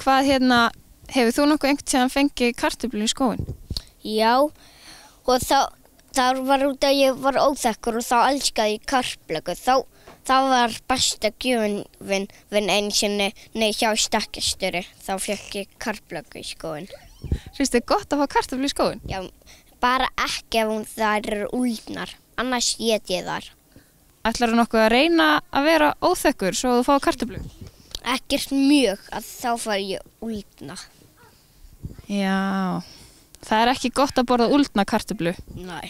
hvað hefur þú nokkuð einhvern tíðan fengið kartöflu í skóinn? Já, og það var út að ég var óþekkur og þá elskaði ég kartöflu. Það var besta gjöfin einu sinni hjá stekkjarstjóra. Þá fékk ég kartöflu í skóinn. Finnst þér gott að fá kartöflu í skóinn? Já, bara ekki ef þær eru úldnar, annars ét ég þar. Ætlarðu nokkuð að reyna að vera óþekkur svo þú fá kartöflu? Ekkert mjög, að þá fær ég úldna. Já, það er ekki gott að borða úldna kartöflu. Nei.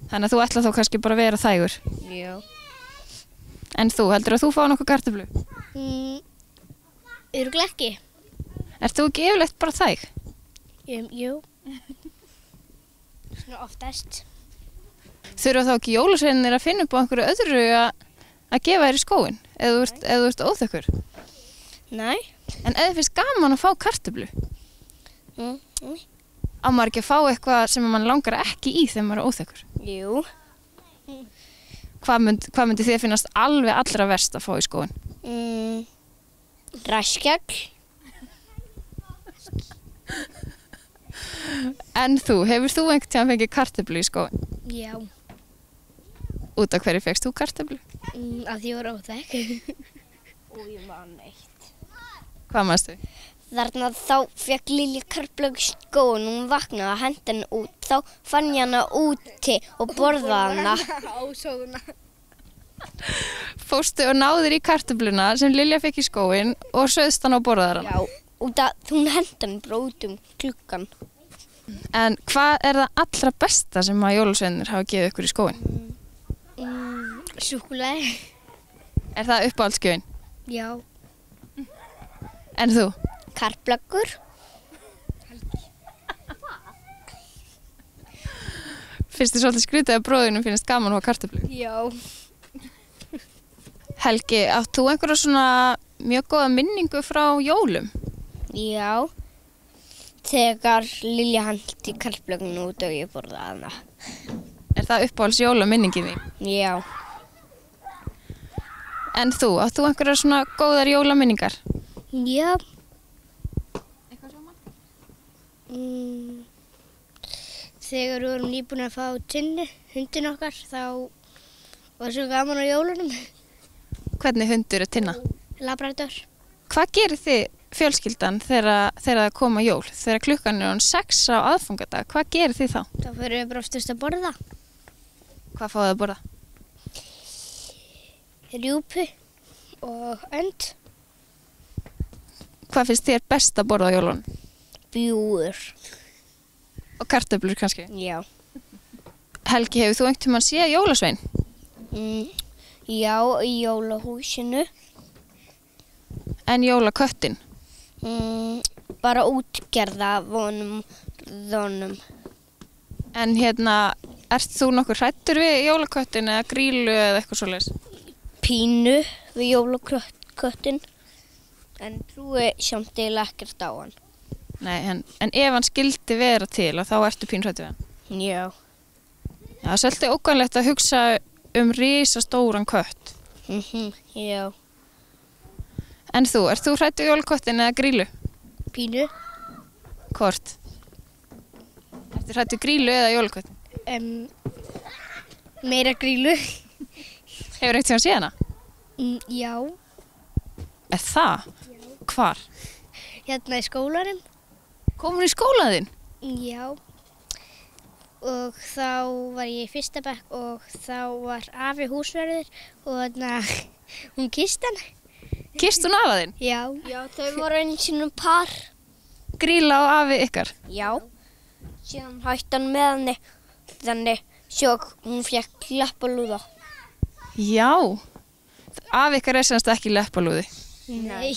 Þannig að þú ætlar þá kannski bara að vera þægur. Já. En þú, heldur að þú fá nokkuð kartöflu? Örugglega ekki. Ert þú ekki yfirleitt bara þæg? Jú. Svona oftast. Þurfa þá ekki jólasveinarnir að finna upp á einhverju öðru að gefa þér í skóinn, ef þú ert óþekkur? Nei. En ef þið finnst gaman að fá kartöflu? Á maður ekki að fá eitthvað sem mann langar ekki í þegar maður er óþekkur? Jú. Hvað myndi þið finnast alveg allra verst að fá í skóinn? Raskjagl. En þú, hefur þú einhvern tíðan fengið kartöflu í skóinn? Já. Út af hverju fékkst þú kartöflu? Að ég var óþekk. Og ég man eitt. Hvað manstu? Þarna þá fékk Lilja kartöflu í skóinn, hún vaknaði að henda henni út. Þá fann ég hana úti og borðaði hana. Ásóðuna. Fórstu og náðir í kartöfluna sem Lilja fékk í skóinn og sauðst hana og borðaði hana? Já, út að hún henda henni bara út klukkan. En hvað er það allra besta sem að jólasveinarnir hafa gefið ykkur í skóinn? Súkkulaði. Er það uppáhaldsgjöfin? Já. En þú? Kartöflur. Finnst þér svolítið skrítið að bróðinum finnst gaman að fá kartöflu? Já. Helgi, átt þú einhverja svona mjög góða minningu frá jólum? Já. Þegar Lilja hendi kartöfluna út og ég borðaði hana. Er það uppáhalds jólaminningin þín? Já. En þú, átt þú einhverja svona góðar jólaminningar? Já. Eitthvað svona? Þegar við vorum nýbúin að fá Tinnu, hundin okkar, þá var svo gaman á jólunum. Hvernig hundur er Tinna? Labrador. Hvað gerir þið fjölskyldan þegar það koma jól? Þegar klukkan er 6 á aðfangadag, hvað gerir þið þá? Þá fyrir við bara oftast að borða. Hvað fáið að borða? Rjúpu og önd. Hvað finnst þér best að borða á jólunum? Bjúgur. Og kartöflur kannski? Já. Helgi, hefur þú einhvern tímann séð jólasvein? Já, í jólahúsinu. En jólaköttin? Bara útgerða vonum. En ert þú nokkuð hræddur við jólaköttin eða Grýlu eða eitthvað svoleiðis? Pínu við jólaköttin. En trúi samt eiginlega ekkert á hann. Nei, en ef hann skildi vera til þá ertu pínhræddur við hann? Já. Já, það er svolítið ógnvænlegt að hugsa risastóran kött. Já. En þú, ert þú hræddur við jólaköttin eða Grýlu? Pínu. Hvort? Ertu hræddur við Grýlu eða jólaköttin? Meira Grýlu. Hefur einhvern tímann séð hana? Já. Er það? Já. Hvar? Hérna í skólanum. Kom hún í skólann þinn? Já. Og þá var ég í fyrsta bekk og þá var afi húsverður og hún kyssti hann. Kyssti hún afa þinn? Já. Já, þau voru einu sinni par. Grýla og afi ykkar? Já. Síðan hætti hann með henni, þannig svo hún fékk leppalúða. Já. Afi ykkar er semst ekki leppalúði? Nei.